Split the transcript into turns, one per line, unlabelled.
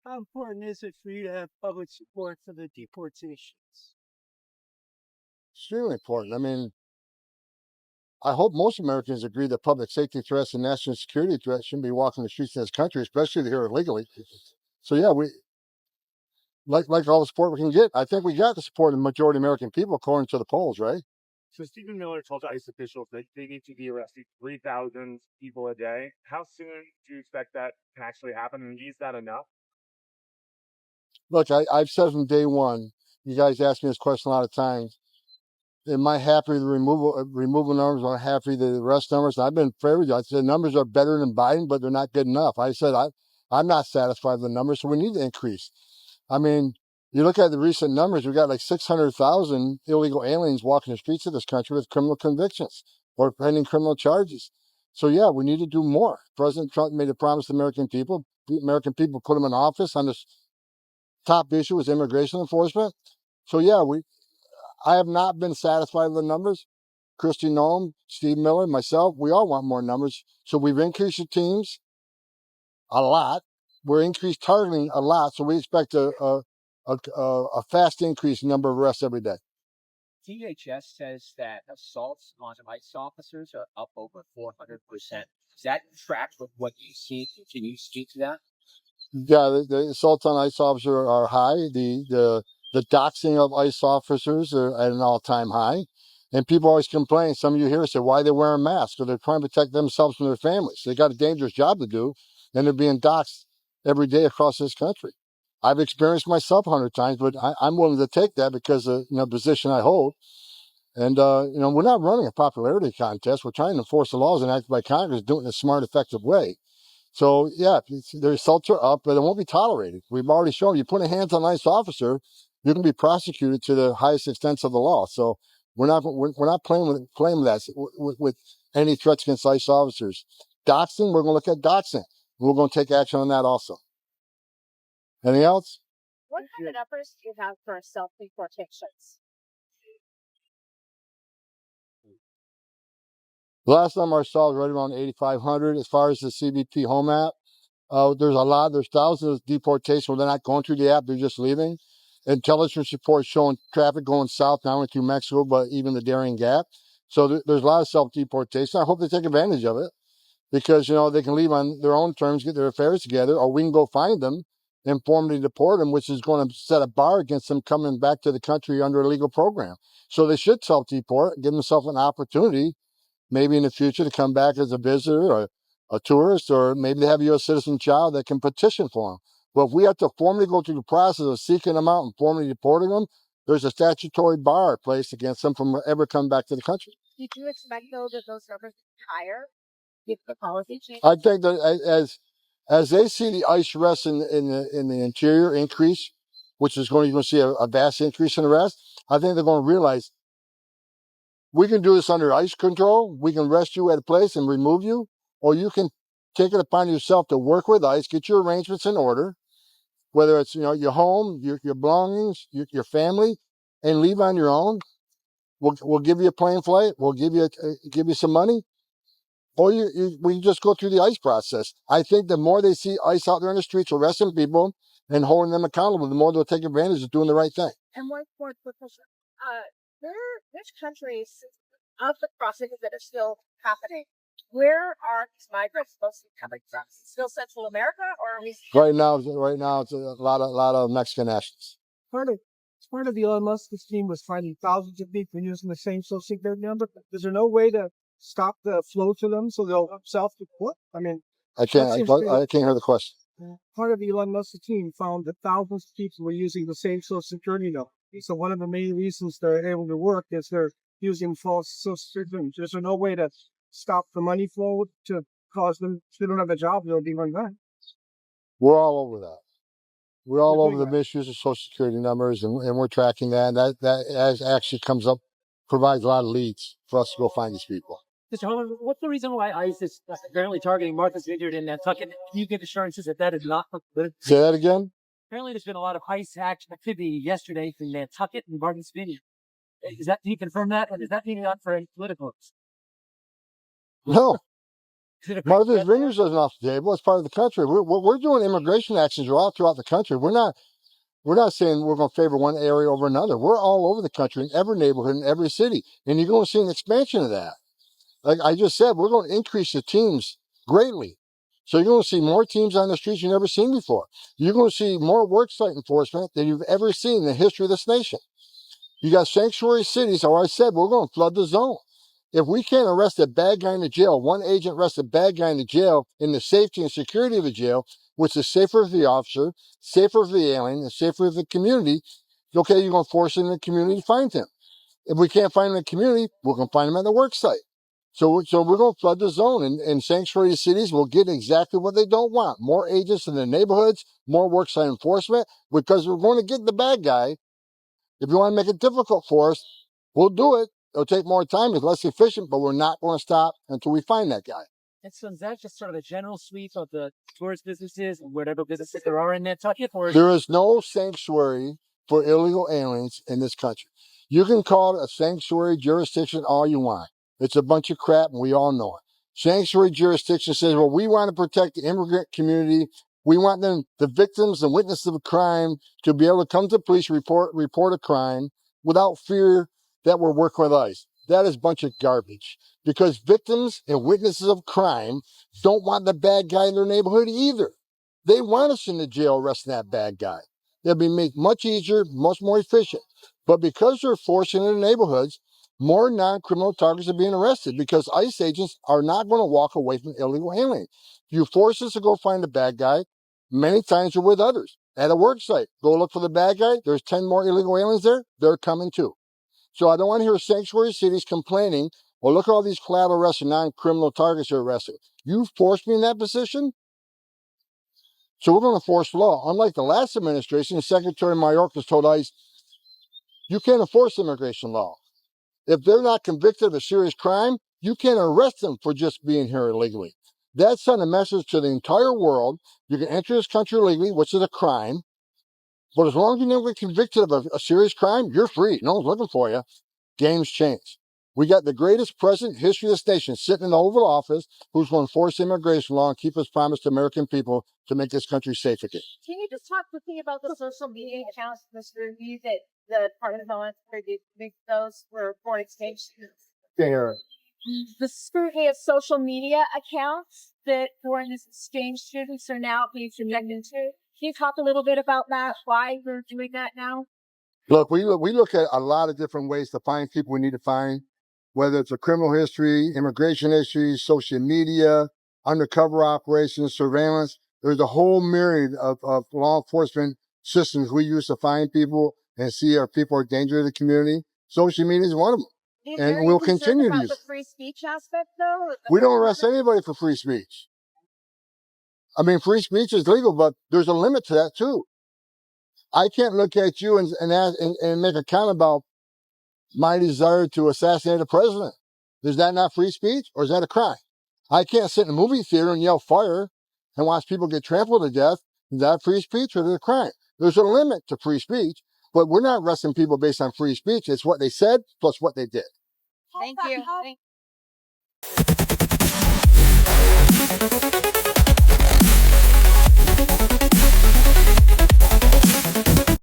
How important is it for you to have public support for the deportations?
Extremely important. I mean, I hope most Americans agree that public safety threats and national security threats shouldn't be walking the streets of this country, especially here illegally. So yeah, we like all the support we can get. I think we got the support of the majority of American people, according to the polls, right?
So Stephen Miller told ICE officials that they need to be arresting 3,000 people a day. How soon do you expect that can actually happen? And is that enough?
Look, I've said from day one, you guys ask me this question a lot of times. Am I happy with the removal numbers? Am I happy with the arrest numbers? I've been fair with you. I said numbers are better than Biden, but they're not good enough. I said I'm not satisfied with the numbers, so we need to increase. I mean, you look at the recent numbers, we got like 600,000 illegal aliens walking the streets of this country with criminal convictions or pending criminal charges. So yeah, we need to do more. President Trump made a promise to the American people. The American people put him in office on this top issue was immigration enforcement. So yeah, I have not been satisfied with the numbers. Kristi Noem, Steve Miller, myself, we all want more numbers. So we've increased the teams a lot. We're increased targeting a lot. So we expect a fast increase in number of arrests every day.
DHS says that assaults on ICE officers are up over 400%. Does that track with what you see? Can you speak to that?
Yeah, the assaults on ICE officers are high. The doxing of ICE officers are at an all-time high. And people always complain. Some of you here say, why are they wearing masks? Or they're trying to protect themselves from their families. They got a dangerous job to do, and they're being doxed every day across this country. I've experienced myself 100 times, but I'm willing to take that because of the position I hold. And we're not running a popularity contest. We're trying to enforce the laws enacted by Congress, doing it in a smart, effective way. So yeah, the results are up, but it won't be tolerated. We've already shown you put a hands on an ICE officer, you can be prosecuted to the highest extent of the law. So we're not playing with that with any threats against ICE officers. Doxing, we're going to look at doxing. We're going to take action on that also. Anything else?
What kind of numbers do you have for self-deportations?
The last time I saw was right around 8,500. As far as the CBP home app, there's thousands of deportations where they're not going through the app, they're just leaving. Intelligence reports showing traffic going south, not only through Mexico, but even the Darien Gap. So there's a lot of self-deportation. I hope they take advantage of it because, they can leave on their own terms, get their affairs together, or we can go find them and formally deport them, which is going to set a bar against them coming back to the country under a legal program. So they should self-deport, give themselves an opportunity maybe in the future to come back as a visitor or a tourist, or maybe they have a U.S. citizen child that can petition for them. But if we have to formally go through the process of seeking them out and formally deporting them, there's a statutory bar placed against them from ever coming back to the country.
Did you expect, though, that those numbers would be higher if the policy changes?
I think that as they see the ICE arrests in the interior increase, which is you're going to see a vast increase in arrests, I think they're going to realize we can do this under ICE control. We can arrest you at a place and remove you, or you can take it upon yourself to work with ICE, get your arrangements in order, whether it's your home, your belongings, your family, and leave on your own. We'll give you a plane flight. We'll give you some money, or we just go through the ICE process. I think the more they see ICE out there in the streets arresting people and holding them accountable, the more they'll take advantage of doing the right thing.
And one more quick question. Which countries of the crossings that are still happening, where are these migrants mostly coming from? Still Central America, or are we?
Right now, it's a lot of Mexican nationals.
Part of Elon Musk's team was finding thousands of people using the same social security number. Is there no way to stop the flow to them so they'll self-deport? I mean,
I can't hear the question.
Part of Elon Musk's team found that thousands of people were using the same social security number. So one of the main reasons they're able to work is they're using false social security. Is there no way to stop the money flow to cause them, if they don't have a job, they'll be run back?
We're all over that. We're all over the misuse of social security numbers, and we're tracking that. And that actually provides a lot of leads for us to go find these people.
Mr. Homan, what's the reason why ICE is apparently targeting Martha's Vineyard in Nantucket? Can you give assurances that is not political?
Say that again?
Apparently there's been a lot of ICE action activity yesterday in Nantucket and Martha's Vineyard. Can you confirm that? Or is that being done for any political?
No. Martha's Vineyards isn't off the table. It's part of the country. We're doing immigration actions all throughout the country. We're not saying we're going to favor one area over another. We're all over the country, in every neighborhood, in every city. And you're going to see an expansion of that. Like I just said, we're going to increase the teams greatly. So you're going to see more teams on the streets you've never seen before. You're going to see more worksite enforcement than you've ever seen in the history of this nation. You got sanctuary cities, or I said, we're going to flood the zone. If we can't arrest a bad guy in the jail, one agent arrests a bad guy in the jail in the safety and security of the jail, which is safer for the officer, safer for the alien, and safer for the community, okay, you're going to force in the community to find him. If we can't find him in the community, we're going to find him at the work site. So we're going to flood the zone, and sanctuary cities will get exactly what they don't want. More agents in the neighborhoods, more worksite enforcement, because we're going to get the bad guy. If you want to make it difficult for us, we'll do it. It'll take more time, it's less efficient, but we're not going to stop until we find that guy.
And so is that just sort of a general sweep of the tourist businesses and whatever businesses there are in Nantucket? Or
There is no sanctuary for illegal aliens in this country. You can call it a sanctuary jurisdiction all you want. It's a bunch of crap, and we all know it. Sanctuary jurisdiction says, well, we want to protect the immigrant community. We want them, the victims and witnesses of a crime, to be able to come to the police, report a crime without fear that we're working with ICE. That is a bunch of garbage, because victims and witnesses of crime don't want the bad guy in their neighborhood either. They want us in the jail arresting that bad guy. It'll be made much easier, much more efficient. But because they're forcing in the neighborhoods, more non-criminal targets are being arrested, because ICE agents are not going to walk away from illegal aliens. You force us to go find the bad guy, many times you're with others. At a work site, go look for the bad guy. There's 10 more illegal aliens there. They're coming too. So I don't want to hear sanctuary cities complaining, well, look at all these collateral arrests and non-criminal targets you're arrested. You forced me in that position? So we're going to force law. Unlike the last administration, Secretary Mayorkas told ICE, you can't enforce immigration law. If they're not convicted of a serious crime, you can't arrest them for just being here illegally. That sent a message to the entire world. You can enter this country illegally, which is a crime, but as long as you never get convicted of a serious crime, you're free. No one's looking for you. Game's changed. We got the greatest president in the history of this nation sitting in the Oval Office who's going to enforce immigration law and keep his promise to American people to make this country safe again.
Can you just talk quickly about the social media accounts, Mr. Review, that the Department of Homeland Security think those were foreign exchange students? The scrutiny of social media accounts that foreign exchange students are now being subjected to. Can you talk a little bit about that? Why we're doing that now?
Look, we look at a lot of different ways to find people we need to find, whether it's a criminal history, immigration history, social media, undercover operations, surveillance. There's a whole myriad of law enforcement systems we use to find people and see if people are a danger to the community. Social media is one of them. And we'll continue to use
the free speech aspect, though?
We don't arrest anybody for free speech. I mean, free speech is legal, but there's a limit to that too. I can't look at you and make a comment about my desire to assassinate a president. Is that not free speech, or is that a crime? I can't sit in a movie theater and yell fire and watch people get trampled to death. Is that free speech, or is it a crime? There's a limit to free speech, but we're not arresting people based on free speech. It's what they said plus what they did.
Thank you.